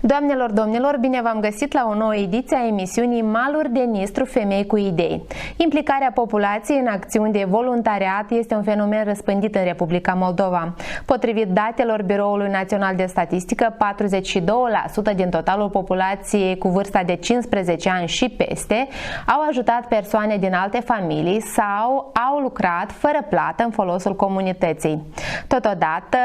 Doamnelor, domnilor, bine v-am găsit la o nouă ediție a emisiunii Maluri de Nistru, femei cu idei. Implicarea populației în acțiuni de voluntariat este un fenomen răspândit în Republica Moldova. Potrivit datelor Biroului Național de Statistică, 42% din totalul populației cu vârsta de 15 ani și peste au ajutat persoane din alte familii sau au lucrat fără plată în folosul comunității. Totodată,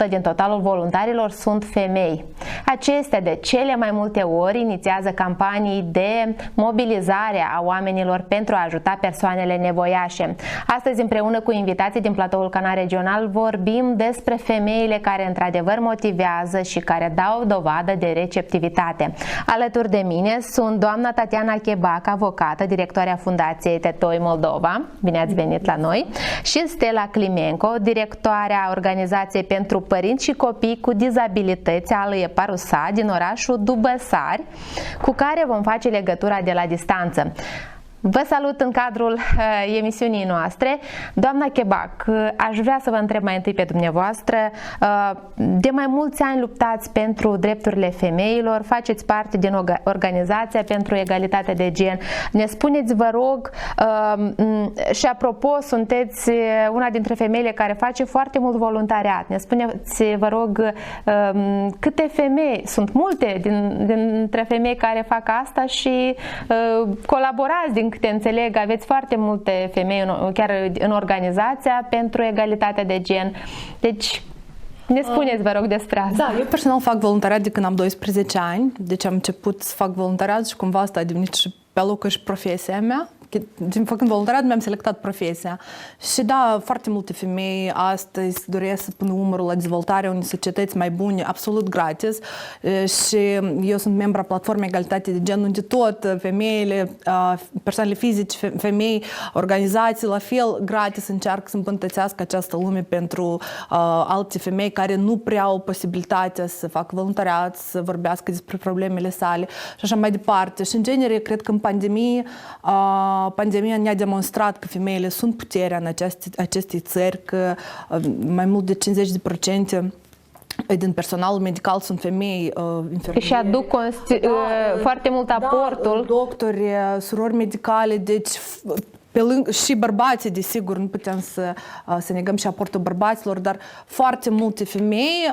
57% din totalul voluntarilor sunt femei. Acestea de cele mai multe ori inițiază campanii de mobilizare a oamenilor pentru a ajuta persoanele nevoiașe. Astăzi, împreună cu invitații din platoul Canal Regional, vorbim despre femeile care într-adevăr motivează și care dau dovadă de receptivitate. Alături de mine sunt doamna Tatiana Chebac, avocată, directoarea Fundației Tetoi Moldova. Bine ați venit la noi! Și Stella Climenco, directoarea Organizației pentru Părinți și Copii cu Dizabilități al Parusa din orașul Dubăsari, cu care vom face legătura de la distanță. Vă salut în cadrul emisiunii noastre. Doamna Chebac, aș vrea să vă întreb mai întâi pe dumneavoastră. De mai mulți ani luptați pentru drepturile femeilor, faceți parte din Organizația pentru Egalitate de Gen. Ne spuneți, vă rog, și apropo, sunteți una dintre femeile care face foarte mult voluntariat. Ne spuneți, vă rog, câte femei, sunt multe dintre femei care fac asta și colaborați, din câte înțeleg, aveți foarte multe femei chiar în Organizația pentru Egalitate de Gen. Deci, ne spuneți, vă rog, despre asta. Da, eu personal fac voluntariat de când am 12 ani, deci am început să fac voluntariat și cumva asta a devenit și pe locul și profesia mea. Făcând voluntariat, mi-am selectat profesia. Și da, foarte multe femei astăzi doresc să pună umărul la dezvoltarea unei societăți mai bune, absolut gratis. Și eu sunt membra platformei Egalitate de Gen, unde tot femeile, persoanele fizice, femei, organizații, la fel, gratis încearcă să îmbunătățească această lume pentru alte femei care nu prea au posibilitatea să facă voluntariat, să vorbească despre problemele sale și așa mai departe. Și în genere, cred că în pandemia ne-a demonstrat că femeile sunt puterea în aceste țări, că mai mult de 50% din personalul medical sunt femei, infirmiere. Și aduc foarte mult aportul. Doctori, surori medicale, deci pe lângă, și bărbații, desigur, nu putem să negăm și aportul bărbaților, dar foarte multe femei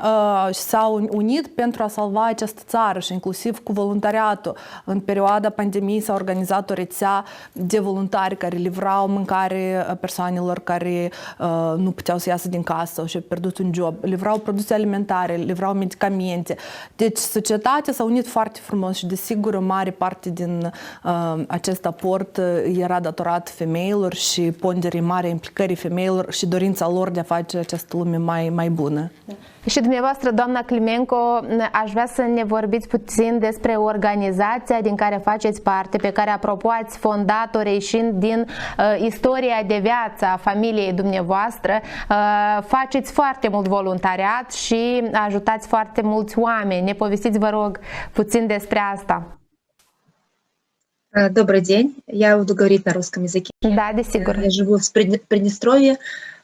s-au unit pentru a salva această țară și inclusiv cu voluntariatul. În perioada pandemiei s-a organizat o rețea de voluntari care livrau mâncare persoanelor care nu puteau să iasă din casă sau și-au pierdut un job, livrau produse alimentare, livrau medicamente. Deci societatea s-a unit foarte frumos și desigur o mare parte din acest aport era datorat femeilor și ponderii mari a implicării femeilor și dorința lor de a face această lume mai bună. Și dumneavoastră, doamna Climenco, aș vrea să ne vorbiți puțin despre organizația din care faceți parte, pe care, apropo, ați fondat-o reieșind din istoria de viață a familiei dumneavoastră. Faceți foarte mult voluntariat și ajutați foarte mulți oameni. Ne povestiți, vă rog, puțin despre asta. Добрый день, я буду говорить на русском языке. Да, десигур. Я живу в Приднестровье,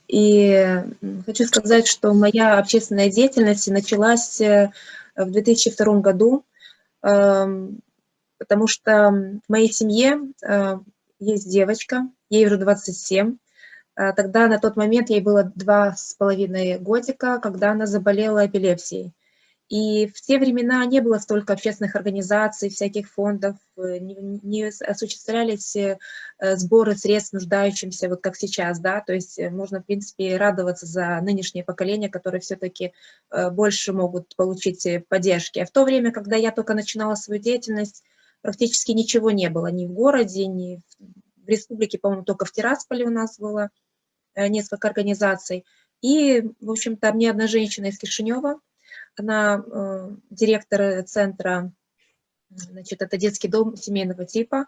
и хочу сказать, что моя общественная деятельность началась в 2002 году, потому что в моей семье есть девочка, ей уже 27. Тогда на тот момент ей было 2,5 годика, когда она заболела эпилепсией. И в те времена не было столько общественных организаций, всяких фондов, не осуществлялись сборы средств нуждающимся, вот как сейчас, да, то есть можно, в принципе, радоваться за нынешнее поколение, которые все-таки больше могут получить поддержки. А в то время, когда я только начинала свою деятельность, практически ничего не было, ни в городе, ни в республике, по-моему, только в Тирасполе у нас было несколько организаций. И, в общем-то, мне одна женщина из Кишинева, она директор центра, значит, это детский дом семейного типа,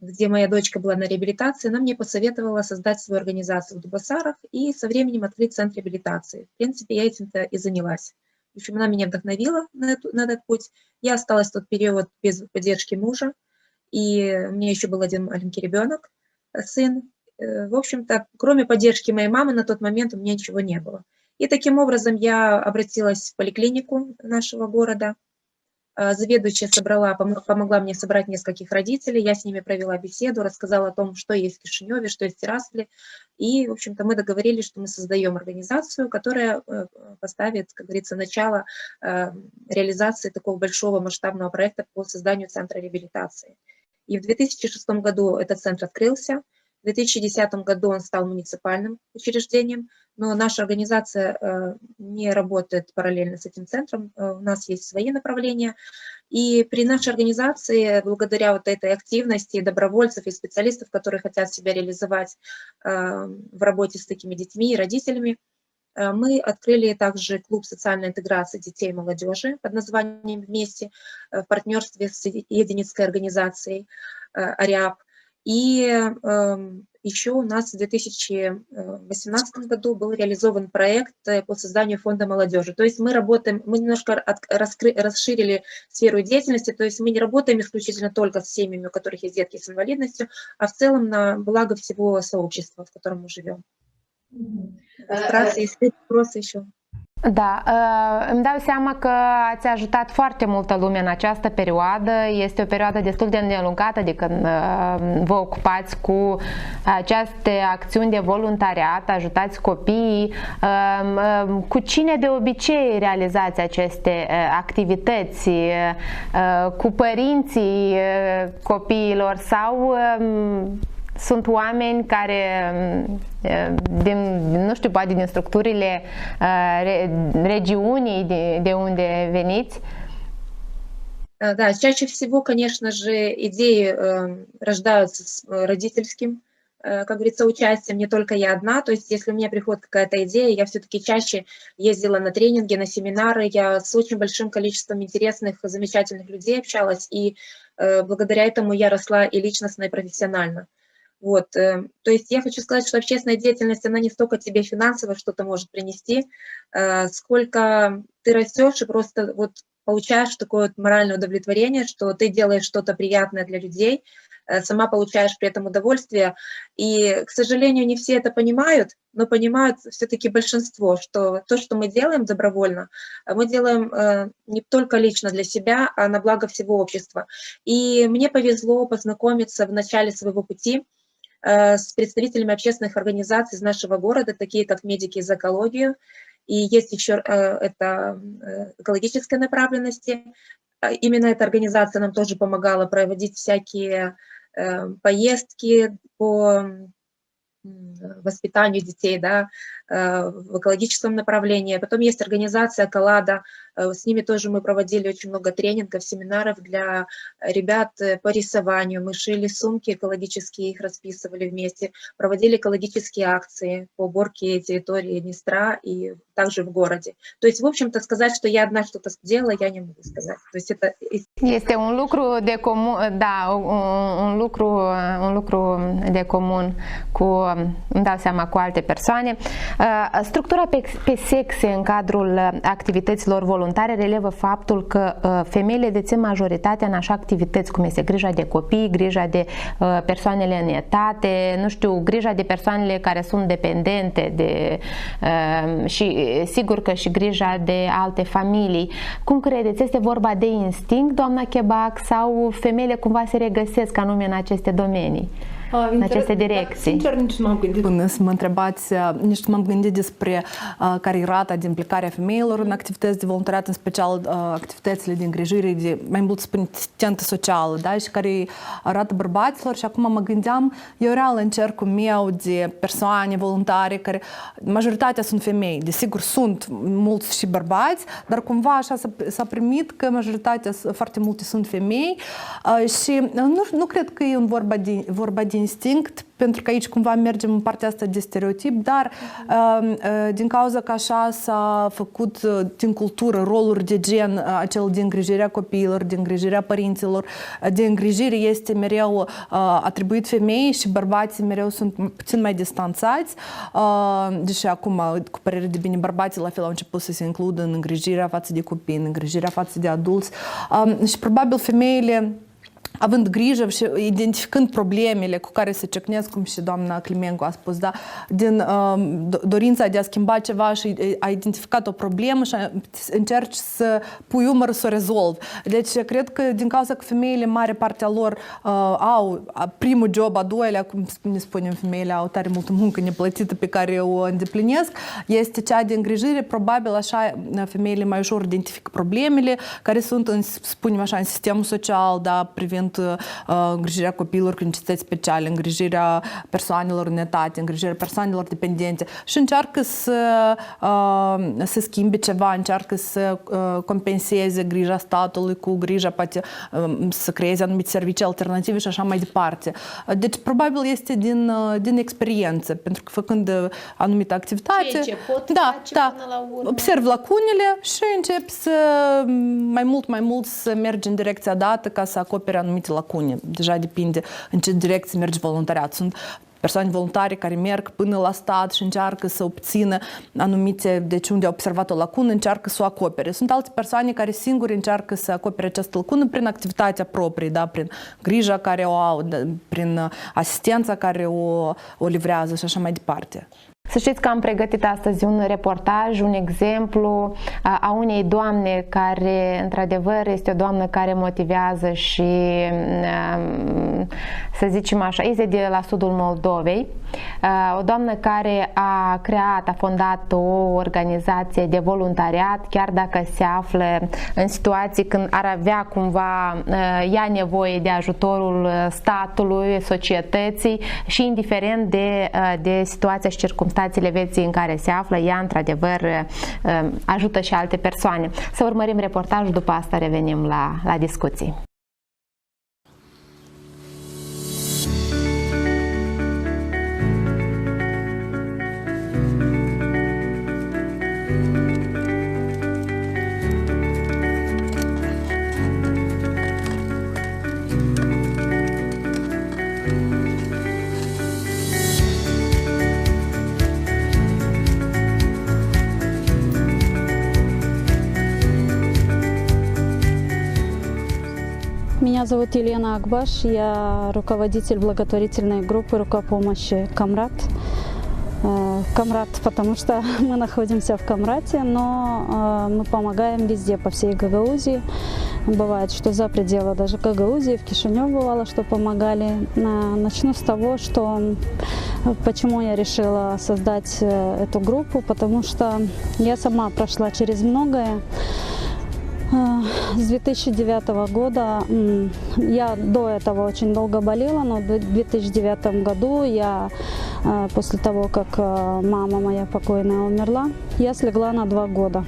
где моя дочка была на реабилитации, она мне посоветовала создать свою организацию в Дубасарах и со временем открыть центр реабилитации. В принципе, я этим-то и занялась. В общем, она меня вдохновила на этот путь. Я осталась в тот период без поддержки мужа, и у меня еще был один маленький ребенок, сын. В общем-то, кроме поддержки моей мамы на тот момент у меня ничего не было. И таким образом я обратилась в поликлинику нашего города. Заведующая помогла мне собрать нескольких родителей, я с ними провела беседу, рассказала о том, что есть в Кишиневе, что есть в Тирасполе. И, в общем-то, мы договорились, что мы создаем организацию, которая поставит, как говорится, начало реализации такого большого масштабного проекта по созданию центра реабилитации. И в 2006 году этот центр открылся. В 2010 году он стал муниципальным учреждением, но наша организация не работает параллельно с этим центром, у нас есть свои направления. И при нашей организации, благодаря вот этой активности добровольцев и специалистов, которые хотят себя реализовать в работе с такими детьми и родителями, мы открыли также клуб социальной интеграции детей и молодежи под названием «Вместе» в партнерстве с Единицкой организацией «Ариап». И еще у нас в 2018 году был реализован проект по созданию фонда молодежи. То есть мы работаем, мы немножко расширили сферу деятельности, то есть мы не работаем исключительно только с семьями, у которых есть детки с инвалидностью, а в целом на благо всего сообщества, в котором мы живем. Вкратце, если вопросы еще. Da, îmi dau seama că ați ajutat foarte multă lume în această perioadă. Este o perioadă destul de îndelungată de când vă ocupați cu aceste acțiuni de voluntariat, ajutați copiii. Cu cine de obicei realizați aceste activități? Cu părinții copiilor sau sunt oameni care, nu știu, poate din structurile regiunii de unde veniți? Да, чаще всего, конечно же, идеи рождаются с родительским, как говорится, участием, не только я одна. То есть, если у меня приходит какая-то идея, я все-таки чаще ездила на тренинги, на семинары, я с очень большим количеством интересных, замечательных людей общалась, и благодаря этому я росла и личностно, и профессионально. Вот, то есть я хочу сказать, что общественная деятельность, она не столько тебе финансово что-то может принести, сколько ты растешь и просто вот получаешь такое вот моральное удовлетворение, что ты делаешь что-то приятное для людей, сама получаешь при этом удовольствие. И, к сожалению, не все это понимают, но понимают все-таки большинство, что то, что мы делаем добровольно, мы делаем не только лично для себя, а на благо всего общества. И мне повезло познакомиться в начале своего пути с представителями общественных организаций из нашего города, такие как «Медики за экологию», и есть еще это экологической направленности. Именно эта организация нам тоже помогала проводить всякие поездки по воспитанию детей, да, в экологическом направлении. Потом есть организация «Коллада», с ними тоже мы проводили очень много тренингов, семинаров для ребят по рисованию. Мы шили сумки экологические, их расписывали вместе, проводили экологические акции по уборке территории Днестра и также в городе. То есть, в общем-то, сказать, что я одна что-то сделала, я не могу сказать. То есть это... Este un lucru de comun, da, un lucru de comun cu, îmi dau seama, cu alte persoane. Structura pe sexe în cadrul activităților voluntare relevă faptul că femeile dețin majoritatea în așa activități cum este grija de copii, grija de persoanele în etate, nu știu, grija de persoanele care sunt dependente și sigur că și grija de alte familii. Cum credeți? Este vorba de instinct, doamna Chebac, sau femeile cumva se regăsesc anume în aceste domenii? În aceste direcții. Sincer, nici nu m-am gândit până să mă întrebați, nici nu m-am gândit despre care e rata de implicare a femeilor în activități de voluntariat, în special activitățile de îngrijire, de, mai mult spune, asistentă socială, da? Și care e rata bărbaților. Și acum mă gândeam, eu real în cercul meu de persoane voluntare, care majoritatea sunt femei, desigur sunt mulți și bărbați, dar cumva așa s-a primit că majoritatea, foarte multe sunt femei și nu cred că e vorba de instinct, pentru că aici cumva mergem în partea asta de stereotip, dar din cauza că așa s-a făcut din cultură roluri de gen, acel de îngrijirea copiilor, de îngrijirea părinților, de îngrijire este mereu atribuit femeii și bărbații mereu sunt puțin mai distanțați, deși acum, cu părere de bine, bărbații la fel au început să se includă în îngrijirea față de copii, în îngrijirea față de adulți și probabil femeile având grijă și identificând problemele cu care se ciocnesc, cum și doamna Climencu a spus, da, din dorința de a schimba ceva și a identificat o problemă și încerci să pui umăr să o rezolvi. Deci, cred că din cauza că femeile, mare parte a lor au primul job, a doilea, cum ne spunem, femeile au tare multă muncă neplătită pe care o îndeplinesc, este cea de îngrijire. Probabil așa femeile mai ușor identifică problemele care sunt, spunem așa, în sistemul social, da, privind îngrijirea copiilor cu necesități speciale, îngrijirea persoanelor în etate, îngrijirea persoanelor dependente și încearcă să schimbe ceva, încearcă să compenseze grija statului cu grija, poate să creeze anumite servicii alternative și așa mai departe. Deci, probabil este din experiență, pentru că făcând anumite activitate, observ lacunele și începi să mai mult să mergi în direcția dată ca să acoperi anumite lacune. Deja depinde în ce direcție merge voluntariat. Sunt persoane voluntare care merg până la stat și încearcă să obțină anumite, deci unde au observat o lacună, încearcă să o acopere. Sunt alte persoane care singuri încearcă să acopere această lacună prin activitatea proprie, da, prin grija care o au, prin asistența care o livrează și așa mai departe. Să știți că am pregătit astăzi un reportaj, un exemplu a unei doamne care, într-adevăr, este o doamnă care motivează și, să zicem așa, este de la sudul Moldovei. O doamnă care a fondat o organizație de voluntariat, chiar dacă se află în situații când ar avea cumva ea nevoie de ajutorul statului, societății și indiferent de situația și circumstanțele vieții în care se află, ea într-adevăr ajută și alte persoane. Să urmărim reportajul, după asta revenim la discuții. Меня зовут Елена Акбаш, я руководитель благотворительной группы рукопомощи «Камрад». «Камрад», потому что мы находимся в Камрате, но мы помогаем везде, по всей Гагаузии. Бывает, что за пределы даже Гагаузии, в Кишинев бывало, что помогали. Начну с того, почему я решила создать эту группу, потому что я сама прошла через многое. С 2009 года, я до этого очень долго болела, но в 2009 году после того, как мама моя покойная умерла, я слегла на 2 года.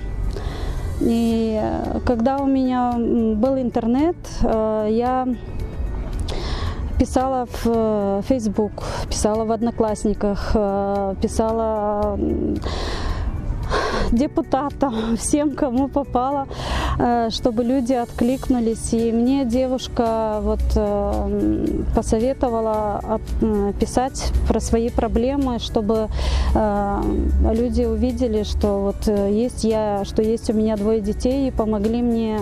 И когда у меня был интернет, я писала в Facebook, писала в Одноклассниках, писала депутатам, всем, кому попало, чтобы люди откликнулись. И мне девушка посоветовала писать про свои проблемы, чтобы люди увидели, что есть я, что есть у меня 2 детей, и помогли мне.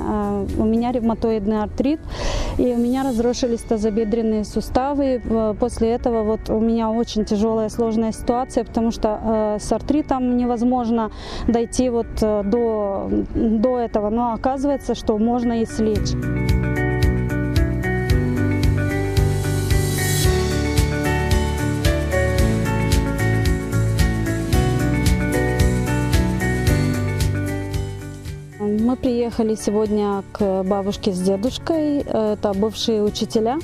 У меня ревматоидный артрит, и у меня разрушились тазобедренные суставы. После этого у меня очень тяжелая, сложная ситуация, потому что с артритом невозможно дойти до этого, но оказывается, что можно и слечь. Мы приехали сегодня к бабушке с дедушкой, это бывшие учителя.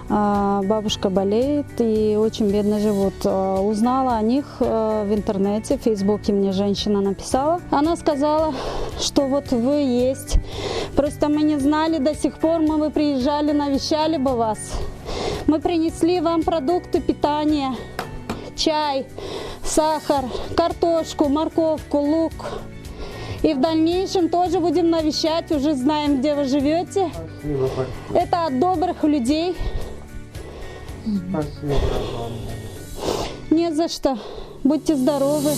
Бабушка болеет и очень бедно живут. Узнала о них в интернете, в Фейсбуке мне женщина написала. Она сказала, что вы есть. Просто мы не знали до сих пор, мы бы приезжали, навещали бы вас. Мы принесли вам продукты питания, чай, сахар, картошку, морковку, лук. И в дальнейшем тоже будем навещать, уже знаем, где вы живете. Спасибо. Это от добрых людей. Спасибо огромное. Не за что. Будьте здоровы.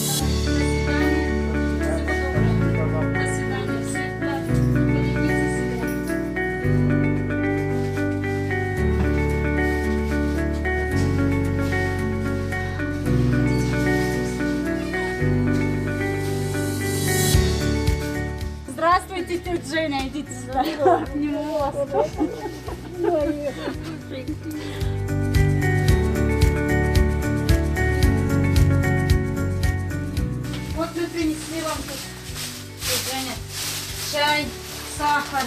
Здравствуйте, тетя Женя, идите сюда. Обниму вас. Вот мы принесли вам тут, тетя Женя, чай, сахар,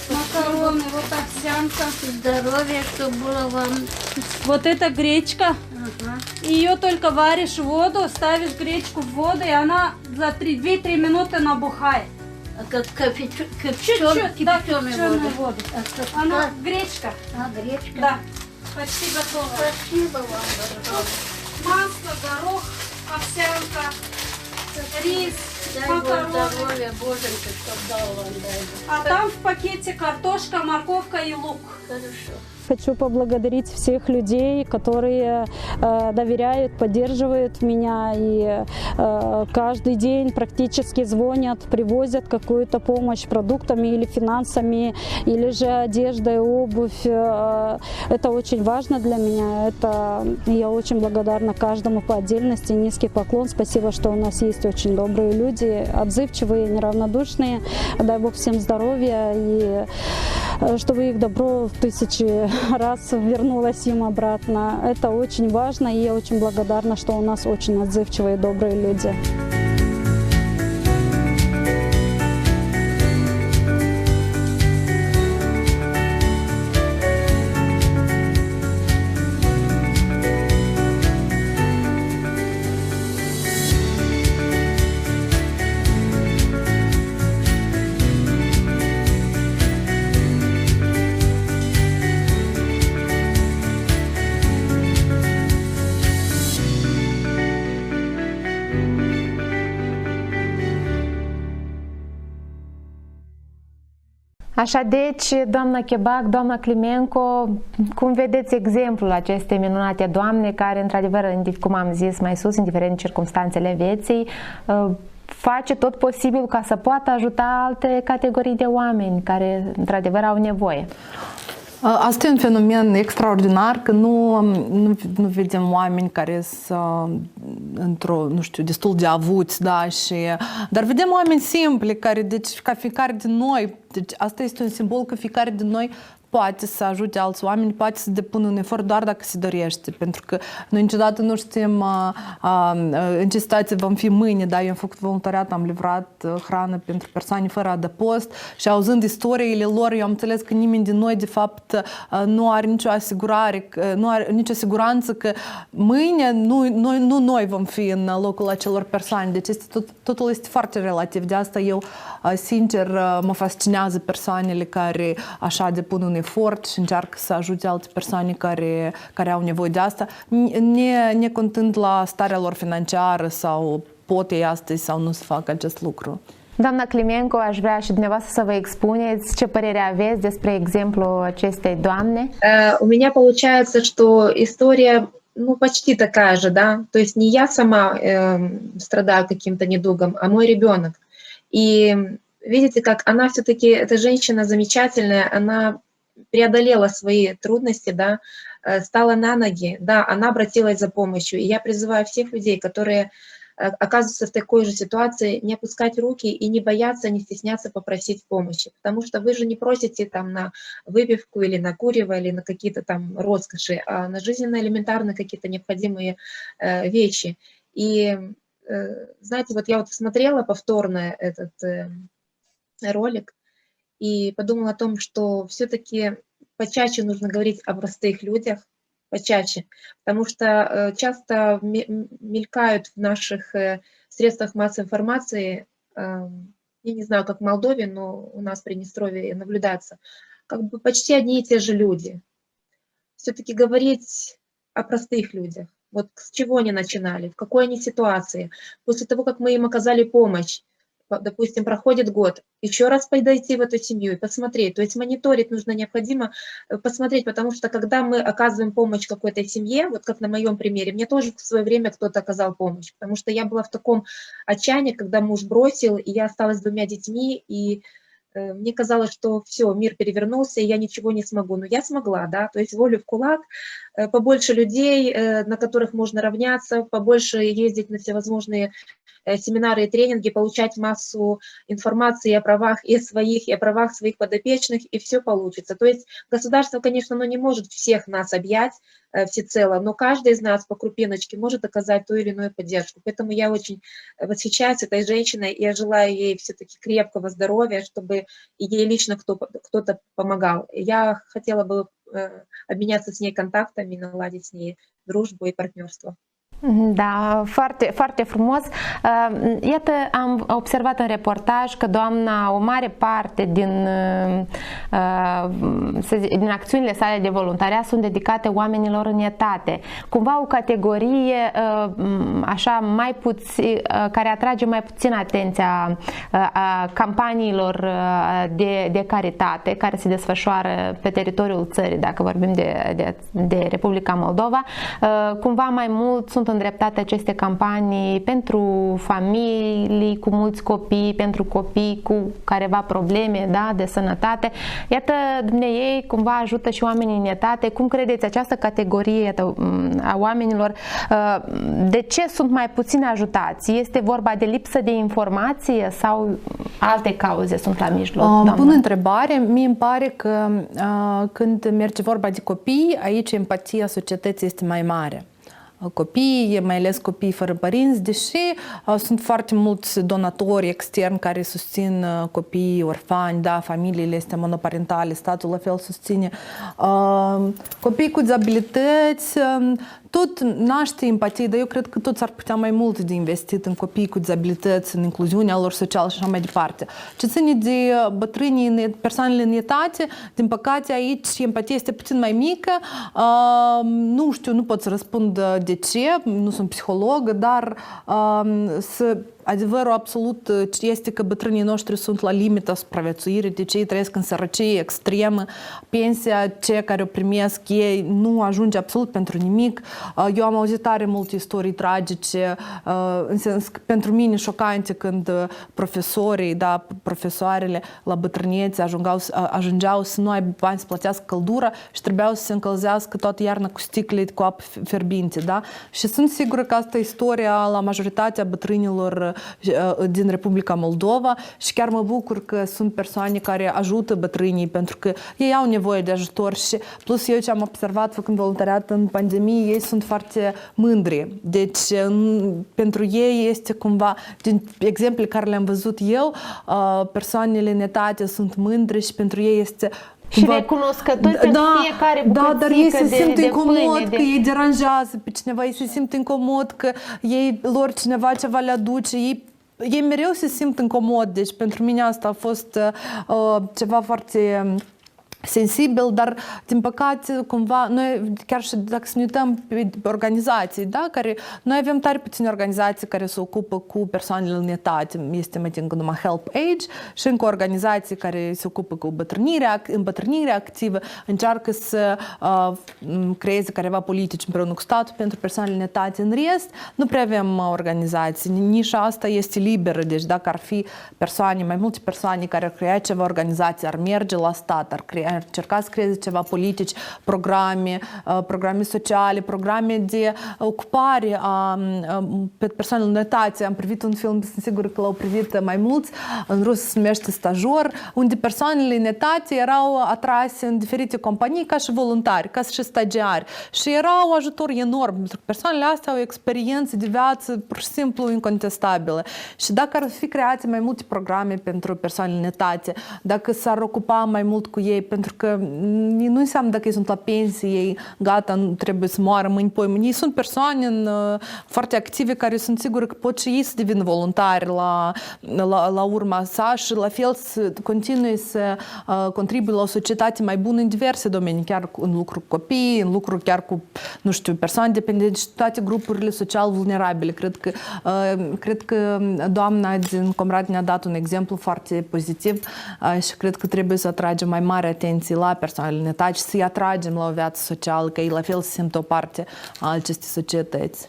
макароны, вот овсянка. Здоровья, чтобы было вам. Вот это гречка. Ага. Ее только варишь в воду, ставишь гречку в воду, и она за 2-3 минуты набухает. А как Чуть-чуть, да, кипяченую кипяченую воду. воду. А как Она гречка. гречка. Да, почти готова. Спасибо вам большое. Масло, горох, овсянка, рис, Дай Бог макароны. здоровья, Боженька, чтоб дал вам, дай Бог. А там в пакете картошка, морковка и лук. Хорошо. Хочу поблагодарить всех людей, которые доверяют, поддерживают меня и каждый день практически звонят, привозят какую-то помощь продуктами или финансами, или же одеждой, обувь. Это очень важно для меня. Я очень благодарна каждому по отдельности. Низкий поклон. Спасибо, что у нас есть очень добрые люди, отзывчивые, неравнодушные. Дай Бог всем здоровья и чтобы их добро в 1000 раз вернулось им обратно. Это очень важно, и я очень благодарна, что у нас очень отзывчивые и добрые люди. Așa deci, doamna Chebac, doamna Climenco, cum vedeți exemplul acestei minunate doamne care, într-adevăr, cum am zis mai sus, indiferent circumstanțele vieții, face tot posibil ca să poată ajuta alte categorii de oameni care, într-adevăr, au nevoie. Asta e un fenomen extraordinar, că nu vedem oameni care sunt nu știu, destul de avuți, da, dar vedem oameni simpli, care, deci, ca fiecare din noi, deci asta este un simbol că fiecare din noi poate să ajute alți oameni, poate să depună un efort doar dacă se dorește, pentru că noi niciodată nu știm în ce situație vom fi mâine, da, eu am făcut voluntariat, am livrat hrană pentru persoane fără adăpost și auzând istoriile lor, eu am înțeles că nimeni din noi, de fapt, nu are nicio asigurare, nu are nicio siguranță că mâine nu noi vom fi în locul acelor persoane, deci totul este foarte relativ, de asta eu, sincer, mă fascinează persoanele care așa depun un efort și încearcă să ajute alte persoane care au nevoie de asta, necontând la starea lor financiară sau pot ei astăzi sau nu să facă acest lucru. Doamna Climenco, aș vrea și dumneavoastră să vă expuneți ce părere aveți despre exemplul acestei doamne. У меня получается, что история почти такая же, да, то есть не я сама страдаю каким-то недугом, а мой ребенок. И видите, как она все-таки, эта женщина замечательная, она преодолела свои трудности, да, стала на ноги, да, она обратилась за помощью. И я призываю всех людей, которые оказываются в такой же ситуации, не опускать руки и не бояться, не стесняться попросить помощи. Потому что вы же не просите там на выпивку или на курево, или на какие-то там роскоши, а на жизненно элементарные какие-то необходимые вещи. И знаете, вот я вот смотрела повторно этот ролик, и подумала о том, что все-таки почаще нужно говорить о простых людях, почаще, потому что часто мелькают в наших средствах массовой информации, я не знаю, как в Молдове, но у нас в Приднестровье наблюдается, как бы почти одни и те же люди. Все-таки говорить о простых людях, вот с чего они начинали, в какой они ситуации, после того, как мы им оказали помощь, допустим, проходит год, еще раз подойти в эту семью и посмотреть. То есть мониторить нужно необходимо посмотреть, потому что когда мы оказываем помощь какой-то семье, вот как на моем примере, мне тоже в свое время кто-то оказал помощь, потому что я была в таком отчаянии, когда муж бросил, и я осталась с 2 детьми, и мне казалось, что все, мир перевернулся, и я ничего не смогу. Но я смогла, да, то есть волю в кулак, побольше людей, на которых можно равняться, побольше ездить на всевозможные семинары и тренинги, получать массу информации о правах и своих, и о правах своих подопечных, и все получится. То есть государство, конечно, оно не может всех нас объять всецело, но каждый из нас по крупиночке может оказать ту или иную поддержку. Поэтому я очень восхищаюсь этой женщиной, и я желаю ей все-таки крепкого здоровья, чтобы ей лично кто-то помогал. Я хотела бы обменяться с ней контактами, наладить с ней дружбу и партнерство. Da, foarte, foarte frumos. Iată, am observat în reportaj că doamna, o mare parte din acțiunile sale de voluntariat sunt dedicate oamenilor în etate. Cumva o categorie așa mai puțin, care atrage mai puțin atenția campaniilor de caritate care se desfășoară pe teritoriul țării, dacă vorbim de Republica Moldova. Cumva mai mult sunt îndreptate aceste campanii pentru familii cu mulți copii, pentru copii cu careva probleme, da, de sănătate. Iată, dumneiei cumva ajută și oamenii în etate. Cum credeți această categorie a oamenilor? De ce sunt mai puțin ajutați? Este vorba de lipsă de informație sau alte cauze sunt la mijloc? Bună întrebare. Mie îmi pare că când merge vorba de copii, aici empatia societății este mai mare. Copiii, mai ales copiii fără părinți, deși sunt foarte mulți donatori externi care susțin copiii orfani, da, familiile este monoparentale, statul la fel susține. Copiii cu dizabilități, tot naște empatie, dar eu cred că tot s-ar putea mai mult de investit în copiii cu dizabilități, în incluziunea lor socială și așa mai departe. Ce ține de bătrânii, persoanele în etate, din păcate aici empatia este puțin mai mică. Nu știu, nu pot să răspund de ce, nu sunt psiholog, dar adevărul absolut este că bătrânii noștri sunt la limita supraviețuirii, deci ei trăiesc în sărăcie extremă, pensia, cei care o primesc ei, nu ajunge absolut pentru nimic. Eu am auzit tare multe istorii tragice, în sens că pentru mine șocante când profesorii, da, profesoarele la bătrânețe ajungeau să nu aibă bani să plătească căldura și trebuiau să se încălzească toată iarna cu sticle cu apă fierbinte, da? Și sunt sigură că asta e istoria la majoritatea bătrânilor din Republica Moldova și chiar mă bucur că sunt persoane care ajută bătrânii pentru că ei au nevoie de ajutor și plus eu ce am observat făcând voluntariat în pandemie, ei sunt foarte mândri. Deci pentru ei este cumva, din exemple care le-am văzut eu, persoanele în etate sunt mândre și pentru ei este și recunoscători pentru fiecare bucățică dar ei se simt incomod pâine, că ei deranjează pe cineva, ei se simt incomod că lor cineva ceva le aduce, ei mereu se simt incomod, deci pentru mine asta a fost ceva foarte sensibil, dar din păcate cumva noi chiar și dacă să ne uităm pe organizații, da, care noi avem tare puține organizații care se ocupă cu persoanele în etate, este mai tincă numai Help Age și încă organizații care se ocupă cu îmbătrânirea activă, încearcă să creeze careva politici împreună cu statul pentru persoanele în etate. În rest, nu prea avem organizații. Nișa asta este liberă, deci dacă ar fi persoane, mai multe persoane care ar crea ceva organizații, ar merge la stat, ar încerca să creeze ceva politici, programe sociale, programe de ocupare pe persoanele în etate. Am privit un film, sunt sigură că l-au privit mai mulți, în rus se numește Stajor, unde persoanele în etate erau atrase în diferite companii ca și voluntari, ca și stagiari. Și era un ajutor enorm, pentru că persoanele astea au o experiență de viață pur și simplu incontestabilă. Și dacă ar fi create mai multe programe pentru persoanele în etate, dacă s-ar ocupa mai mult cu ei, pentru că nu înseamnă dacă ei sunt la pensie, ei gata, nu trebuie să moară mâini, poimâini. Ei sunt persoane foarte active care sunt sigură că pot și ei să devină voluntari la urma sa și la fel să continue să contribuie la o societate mai bună în diverse domenii, chiar în lucru cu copii, în lucru chiar cu, nu știu, persoane dependente și toate grupurile social vulnerabile. Cred că doamna din Comrat ne-a dat un exemplu foarte pozitiv și cred că trebuie să atragem mai mare atenție la persoanele în etate și să-i atragem la o viață socială, că ei la fel se simt o parte a acestei societăți.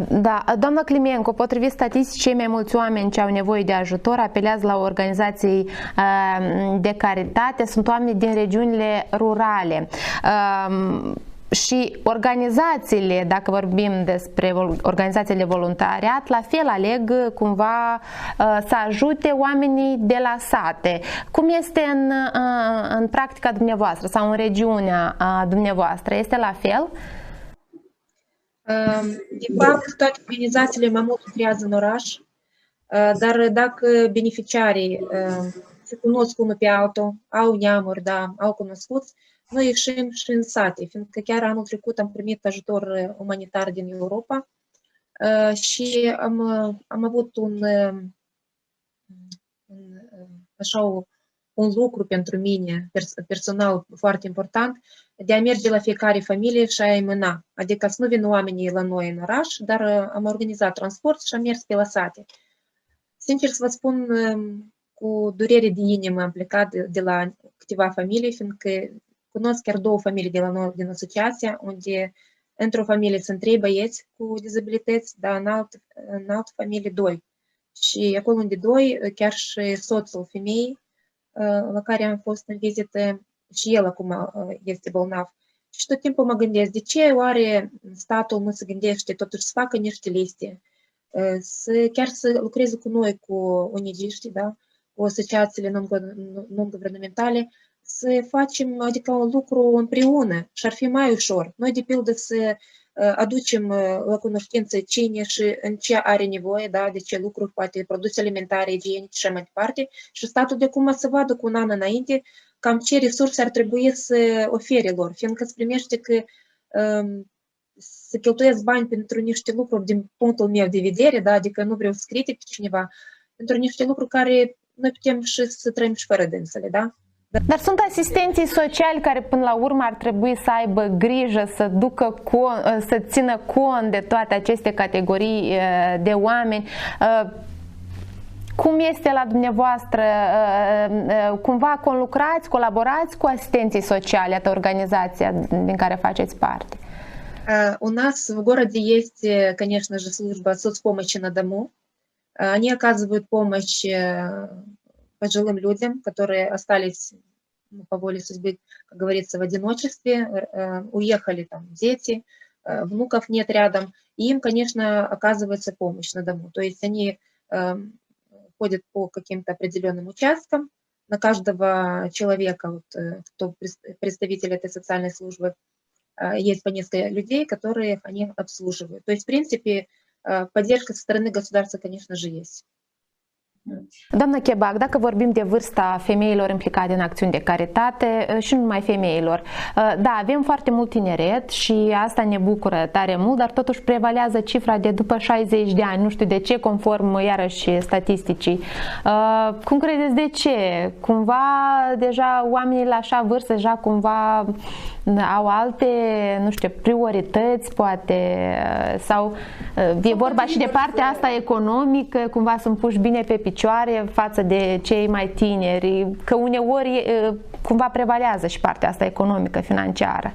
Da, doamna Climenco, potrivit statisticii, mai mulți oameni ce au nevoie de ajutor apelează la organizații de caritate, sunt oameni din regiunile rurale. Și organizațiile, dacă vorbim despre organizațiile de voluntariat, la fel aleg cumva să ajute oamenii de la sate. Cum este în practica dumneavoastră sau în regiunea dumneavoastră? Este la fel? De fapt, toate organizațiile mai mult lucrează în oraș, dar dacă beneficiarii se cunosc unul pe altul, au neamuri, da, au cunoscuți, noi ieșim și în sate, fiindcă chiar anul trecut am primit ajutor umanitar din Europa și am avut un lucru pentru mine personal foarte important, de a merge la fiecare familie și a-i mâna. Adică să nu vină oamenii la noi în oraș, dar am organizat transport și am mers pe la sate. Sincer să vă spun, cu durere de inimă am plecat de la câteva familii, fiindcă cunosc chiar 2 familii de la noi din asociația, unde într-o familie sunt 3 băieți cu dizabilități, dar în altă familie 2. Și acolo unde 2, chiar și soțul femeii la care am fost în vizită, și el acum este bolnav. Și tot timpul mă gândesc, de ce oare statul nu se gândește totuși să facă niște liste, chiar să lucreze cu noi, cu ONG-știi, da? Cu asociațiile non-guvernamentale, să facem, adică un lucru împreună și ar fi mai ușor. Noi, de pildă, să aducem la cunoștință cine și în ce are nevoie, da, de ce lucruri, poate produse alimentare, igienice și mai departe, și statul de acum să vadă cu un an înainte cam ce resurse ar trebui să ofere lor, fiindcă se primește că să cheltuiesc bani pentru niște lucruri din punctul meu de vedere, da, adică nu vreau să critic cineva, pentru niște lucruri care noi putem și să trăim și fără dânsele, da? Dar sunt asistenții sociali care până la urmă ar trebui să aibă grijă, să țină cont de toate aceste categorii de oameni. Cum este la dumneavoastră? Cumva conlucrați, colaborați cu asistenții sociali, atât организация din care faceți parte? У нас в городе есть, конечно же, служба соцпомощи на дому. Они оказывают помощь пожилым людям, которые остались по воле судьбы, как говорится, в одиночестве, уехали там дети, внуков нет рядом, и им, конечно, оказывается помощь на дому. То есть они ходят по каким-то определенным участкам, на каждого человека, вот, кто представитель этой социальной службы, есть по несколько людей, которых они обслуживают. То есть, в принципе, поддержка со стороны государства, конечно же, есть. Doamna Chebac, dacă vorbim de vârsta femeilor implicate în acțiuni de caritate și nu numai femeilor, da, avem foarte mult tineret și asta ne bucură tare mult, dar totuși prevalează cifra de după 60 de ani, nu știu de ce, conform iarăși statisticii. Cum credeți de ce? Cumva deja oamenii la așa vârstă deja cumva au alte, nu știu, priorități poate, sau e vorba și de partea asta economică, cumva sunt puși bine pe picioare față de cei mai tineri, că uneori cumva prevalează și partea asta economică, financiară.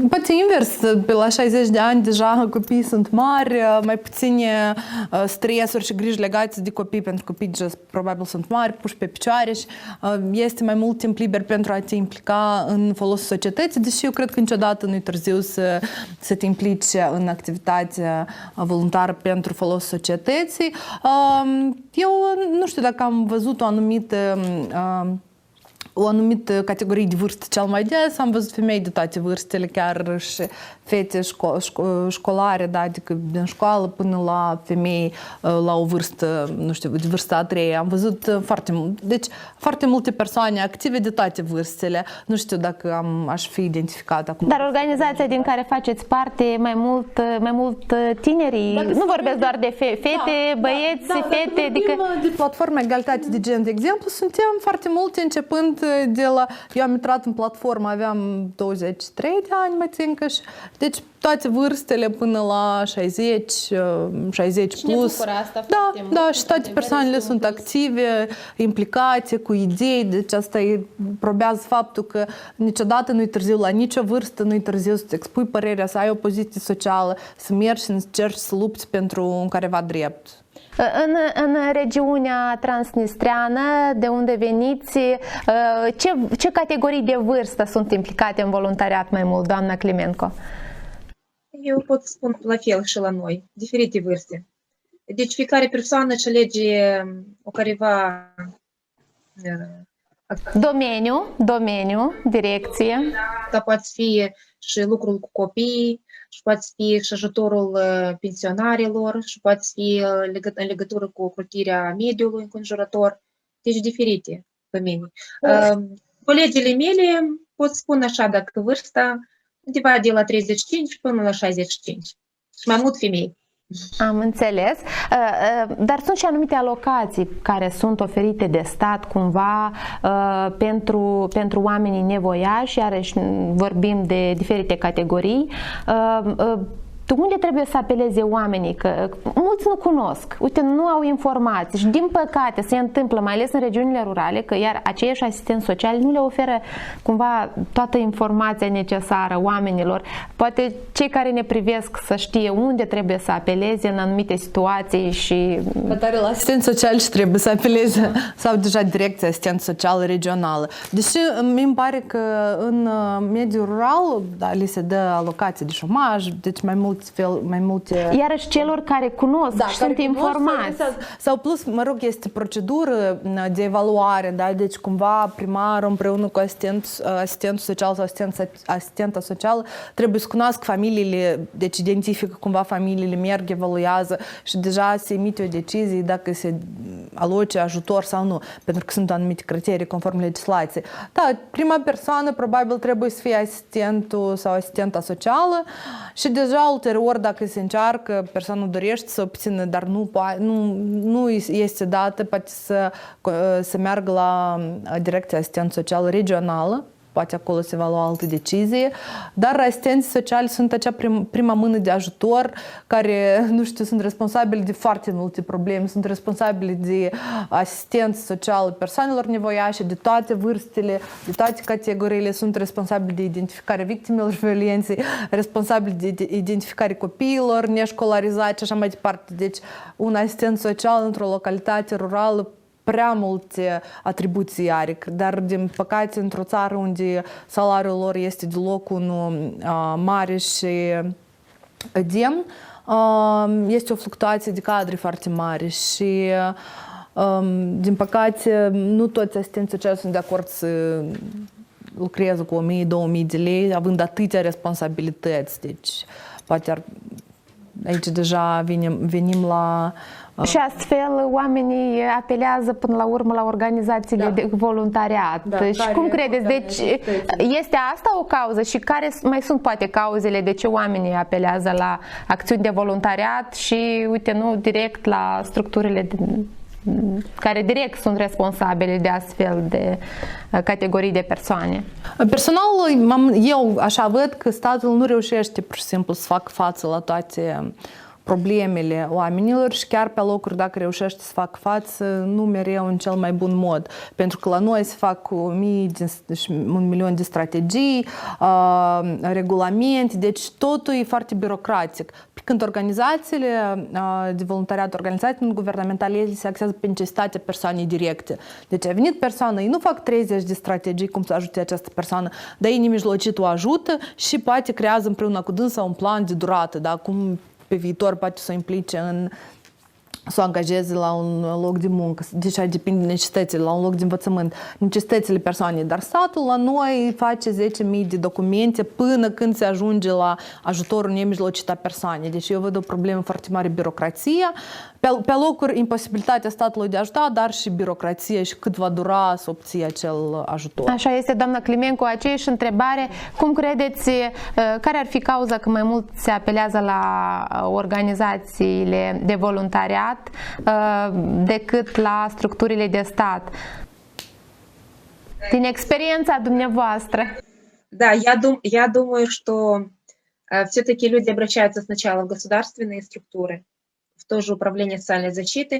Poate invers, pe la 60 de ani deja copiii sunt mari, mai puține stresuri și griji legate de copii, pentru că copiii deja probabil sunt mari, puși pe picioare și este mai mult timp liber pentru a te implica în folosul societății, deși eu cred că niciodată nu-i târziu să te implici în activitatea voluntară pentru folosul societății. Eu nu știu dacă am văzut o anumită categorie de vârstă cel mai des, am văzut femei de toate vârstele, chiar și fete școlare, da, adică din școală până la femei la o vârstă, nu știu, de vârsta a 3. Am văzut foarte multe persoane active de toate vârstele. Nu știu dacă aș fi identificat acum. Dar organizația din care faceți parte mai mult tinerii, nu vorbesc doar de fete, băieți, fete, adică de platforma Egalitate de Gen, de exemplu, suntem foarte multe începând de la... Eu am intrat în platformă, aveam 23 de ani, mă țin că și... Deci toate vârstele până la 60 plus. Asta da, și toate persoanele sunt active, implicate, cu idei. Deci asta probează faptul că niciodată nu-i târziu la nicio vârstă, nu-i târziu să-ți expui părerea, să ai o poziție socială, să mergi și să încerci să lupți pentru un careva drept. În regiunea transnistreană, de unde veniți, ce categorii de vârstă sunt implicate în voluntariat mai mult, doamna Climenco? Eu pot spun la fel și la noi, diferite vârste. Deci fiecare persoană își alege o careva Domeniu, direcție. poate fi și lucrul cu copii, și poate fi și ajutorul pensionarilor, și poate fi în legătură cu ocrotirea mediului înconjurător, deci diferite domenii. Colegele mele pot spune așa, dacă vârsta undeva de la 35 până la 65 și mai mult femei. Am înțeles, dar sunt și anumite alocații care sunt oferite de stat cumva pentru oamenii nevoiași, iarăși vorbim de diferite categorii. Unde trebuie să apeleze oamenii? Că mulți nu cunosc, uite, nu au informații și din păcate se întâmplă, mai ales în regiunile rurale, că iar aceiași asistenți sociali nu le oferă cumva toată informația necesară oamenilor. Poate cei care ne privesc să știe unde trebuie să apeleze în anumite situații și... Tare la asistent social și trebuie să apeleze sau deja direcția asistent social regională. Deși mi pare că în mediul rural li se dă alocații de șomaj, deci mai multe... Iarăși celor care cunosc și sunt informați. Sau plus, mă rog, este procedură de evaluare, da? Deci cumva primarul împreună cu asistentul social sau asistenta socială trebuie să cunoască familiile, deci identifică cumva familiile, merg, evaluează și deja se emite o decizie dacă se aloce ajutor sau nu, pentru că sunt anumite criterii conform legislației. Da, prima persoană probabil trebuie să fie asistentul sau asistenta socială și deja ulterior, dacă se încearcă, persoana dorește să obțină, dar nu este dată, poate să meargă la direcția asistent social regională, poate acolo se va lua altă decizie, dar asistenții sociali sunt acea prima mână de ajutor care, nu știu, sunt responsabili de foarte multe probleme, sunt responsabili de asistență socială persoanelor nevoiașe, de toate vârstele, de toate categoriile, sunt responsabili de identificarea victimelor violenței, responsabili de identificarea copiilor neșcolarizați și așa mai departe. Deci, un asistent social într-o localitate rurală prea multe atribuții are, dar din păcate într-o țară unde salariul lor este deloc unul mare și demn, este o fluctuație de cadre foarte mare și din păcate nu toți asistenții sociali sunt de acord să lucreze cu 1000-2000 de lei, având atâtea responsabilități. Deci poate aici deja venim la... Și astfel oamenii apelează până la urmă la organizațiile de voluntariat. Și cum credeți? Deci este asta o cauză și care mai sunt poate cauzele de ce oamenii apelează la acțiuni de voluntariat și uite, nu direct la structurile care direct sunt responsabile de astfel de categorii de persoane? Personal, eu așa văd că statul nu reușește pur și simplu să facă față la toate problemele oamenilor și chiar pe locuri, dacă reușește să facă față, nu mereu în cel mai bun mod. Pentru că la noi se fac 1.000.000 de strategii, regulamente, deci totul e foarte birocratic. Când organizațiile de voluntariat, organizații non-guvernamentale, ele se axează pe necesitatea persoanei directe. Deci a venit persoana, ei nu fac 30 de strategii cum să ajute această persoană, dar ei nemijlocit o ajută și poate creează împreună cu dânsa un plan de durată, da? Cum pe viitor poate să o implice să o angajeze la un loc de muncă. Deci depinde de necesitățile, la un loc de învățământ, necesitățile persoanei. Dar statul la noi face 10.000 de documente până când se ajunge la ajutorul nemijlocit a persoanei. Deci eu văd o problemă foarte mare, birocrația. Pe locuri, imposibilitatea statului de a ajuta, dar și birocrație și cât va dura să obții acel ajutor. Așa este, doamna Climenco, aceeași întrebare. Cum credeți, care ar fi cauza că mai mult se apelează la organizațiile de voluntariat decât la structurile de stat? Din experiența dumneavoastră. Да, я думаю, что все-таки люди обращаются сначала в государственные структуры, в то же управление социальной защиты,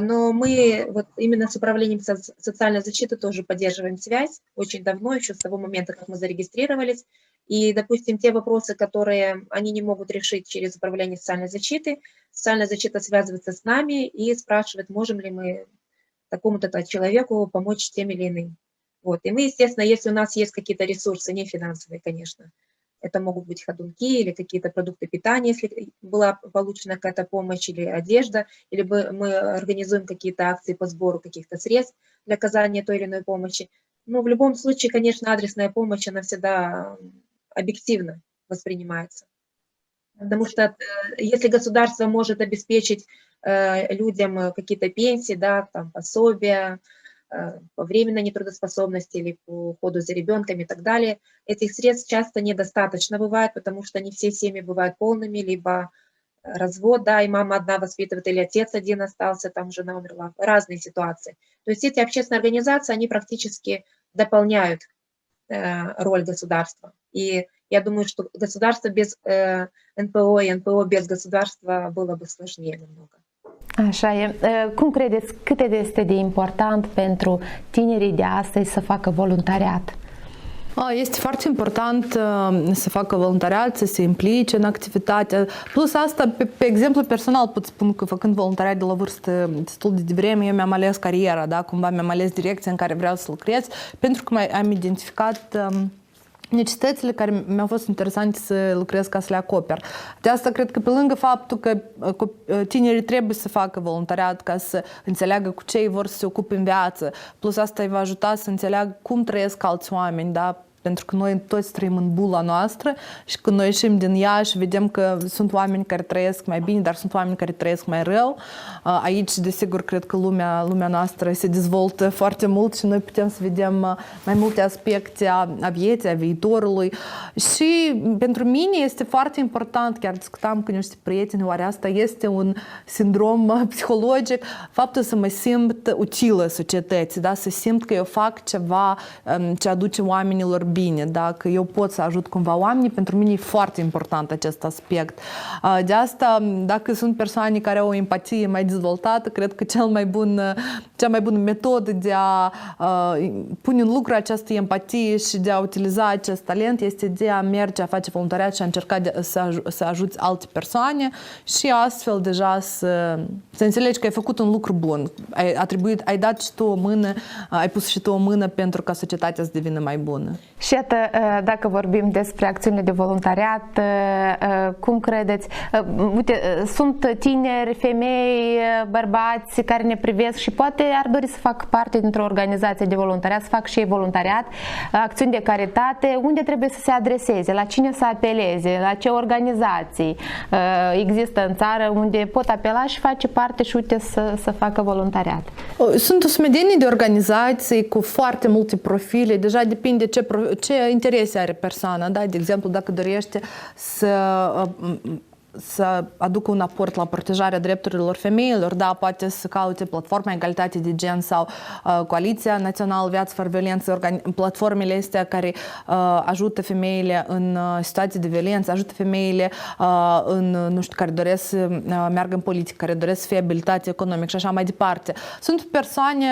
но мы вот именно с управлением социальной защиты тоже поддерживаем связь очень давно, еще с того момента, как мы зарегистрировались, И, допустим, те вопросы, которые они не могут решить через управление социальная защита связывается с нами и спрашивает, можем ли мы такому-то человеку помочь тем или иным. Вот. И мы, естественно, если у нас есть какие-то ресурсы, не финансовые, конечно, это могут быть ходунки или какие-то продукты питания, если была получена какая-то помощь, или одежда, или мы организуем какие-то акции по сбору каких-то средств для оказания той или иной помощи. Но в любом случае, конечно, адресная помощь, она всегда объективно воспринимается. Потому что если государство может обеспечить людям какие-то пенсии, да, там, пособия, по временной нетрудоспособности или по уходу за ребенком и так далее, этих средств часто недостаточно бывает, потому что не все семьи бывают полными, либо развод, да, и мама одна воспитывает, или отец один остался, там жена умерла, разные ситуации. То есть эти общественные организации, они практически дополняют роль государства. И я думаю, что găsudarство без НПО и НПО без государства было бы сложнее намного. Așa e. Cum credeți, cât este de important pentru tinerii de astăzi să facă voluntariat? Este foarte important să facă voluntariat, să se implice în activitate. Plus asta, pe exemplu personal pot spun că făcând voluntariat de la vârstă destul de devreme, eu mi-am ales cariera, da? Cumva mi-am ales direcția în care vreau să lucrez, pentru că am identificat necesitățile care mi-au fost interesante să lucrez ca să le acoper. De asta cred că pe lângă faptul că tinerii trebuie să facă voluntariat ca să înțeleagă cu ce ei vor să se ocupe în viață, plus asta îi va ajuta să înțeleagă cum trăiesc alți oameni, da? Pentru că noi toți trăim în bula noastră și când noi ieșim din ea și vedem că sunt oameni care trăiesc mai bine, dar sunt oameni care trăiesc mai rău. Aici, desigur, cred că lumea noastră se dezvoltă foarte mult și noi putem să vedem mai multe aspecte a vieții, a viitorului. Și pentru mine este foarte important, chiar discutam cu niște prieteni, oare asta este un sindrom psihologic, faptul să mă simt utilă societății, da? Să simt că eu fac ceva ce aduce oamenilor bine, dacă eu pot să ajut cumva oamenii, pentru mine e foarte important acest aspect. De asta, dacă sunt persoane care au o empatie mai dezvoltată, cred că cea mai bună metodă de a pune în lucru această empatie și de a utiliza acest talent este de a merge, a face voluntariat și a încerca să ajuți alte persoane și astfel deja să înțelegi că ai făcut un lucru bun. Ai dat și tu o mână, ai pus și tu o mână pentru ca societatea să devină mai bună. Și iată, dacă vorbim despre acțiunile de voluntariat, cum credeți? Uite, sunt tineri, femei, bărbați care ne privesc și poate ar dori să facă parte dintr-o organizație de voluntariat, să facă și ei voluntariat, acțiuni de caritate, unde trebuie să se adreseze, la cine să apeleze, la ce organizații există în țară unde pot apela și face parte și uite să facă voluntariat. Sunt o sumedenie de organizații cu foarte multe profile, deja depinde ce interese are persoana, da? De exemplu, dacă dorește să aducă un aport la protejarea drepturilor femeilor, da, poate să caute platforma Egalitate de Gen sau Coaliția Națională Viață Fără Violență, platformele astea care ajută femeile în situații de violență, ajută femeile nu știu, care doresc să meargă în politică, care doresc să fie abilitate economică și așa mai departe. Sunt persoane,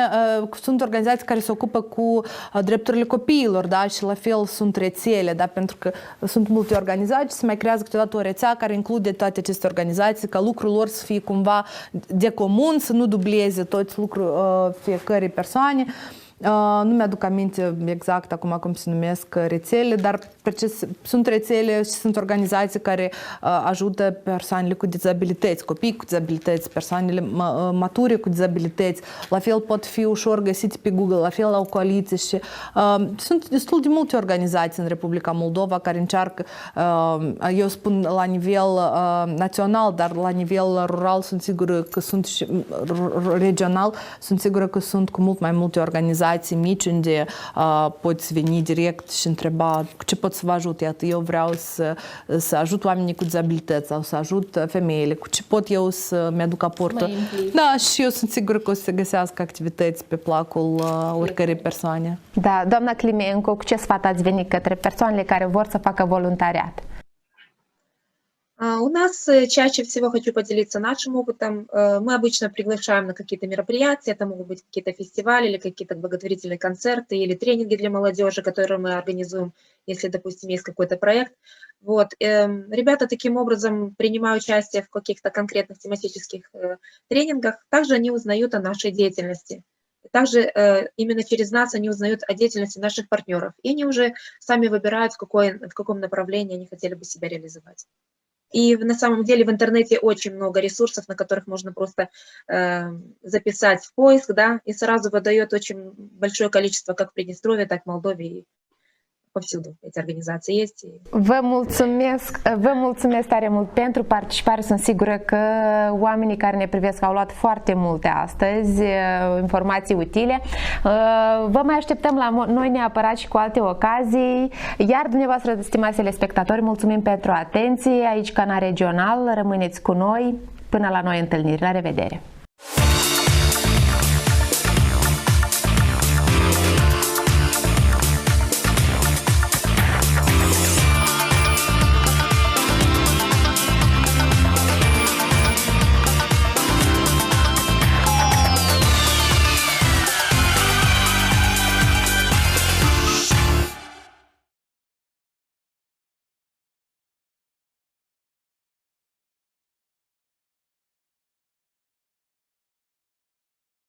sunt organizații care se ocupă cu drepturile copiilor, da, și la fel sunt rețele, da, pentru că sunt multe organizații, se mai creează câteodată o rețea care include toate aceste organizații, ca lucrul lor să fie cumva de comun, să nu dubleze toți lucrul fiecare persoane. Nu mi-aduc aminte exact acum cum se numesc rețele, dar sunt rețele și sunt organizații care ajută persoanele cu dizabilități, copii cu dizabilități, persoanele mature cu dizabilități. La fel pot fi ușor găsite pe Google, la fel au coaliții și sunt destul de multe organizații în Republica Moldova care încearcă, eu spun la nivel național, dar la nivel rural sunt sigură că sunt și regional, sunt sigură că sunt cu mult mai multe organizații mici unde poți veni direct și întreba cu ce pot să vă ajut. Iată, eu vreau să ajut oamenii cu dizabilități sau să ajut femeile. Cu ce pot eu să-mi aduc aportul? Da, și eu sunt sigură că o să se găsească activități pe placul oricărei persoane. Da, doamna Climenco, cu ce sfat ați venit către persoanele care vor să facă voluntariat? У нас чаще всего хочу поделиться нашим опытом. Мы обычно приглашаем на какие-то мероприятия, это могут быть какие-то фестивали или какие-то благотворительные концерты или тренинги для молодежи, которые мы организуем, если, допустим, есть какой-то проект. Вот. Ребята таким образом, принимая участие в каких-то конкретных тематических тренингах, также они узнают о нашей деятельности. Также именно через нас они узнают о деятельности наших партнеров, и они уже сами выбирают, в каком направлении они хотели бы себя реализовать. И на самом деле в интернете очень много ресурсов, на которых можно просто записать в поиск, да, и sărazu выдает очень большое количество как в Приднестровье, так в Молдове, и повсюду эти организации есть. Vă mulțumesc tare mult pentru participare. Sunt sigură că oamenii care ne privesc au luat foarte multe astăzi, informații utile. Vă mai așteptăm la noi neapărat și cu alte ocazii. Iar dumneavoastră, stimați telespectatori, mulțumim pentru atenție. Aici Canal Regional, rămâneți cu noi. Până la noi întâlniri. La revedere!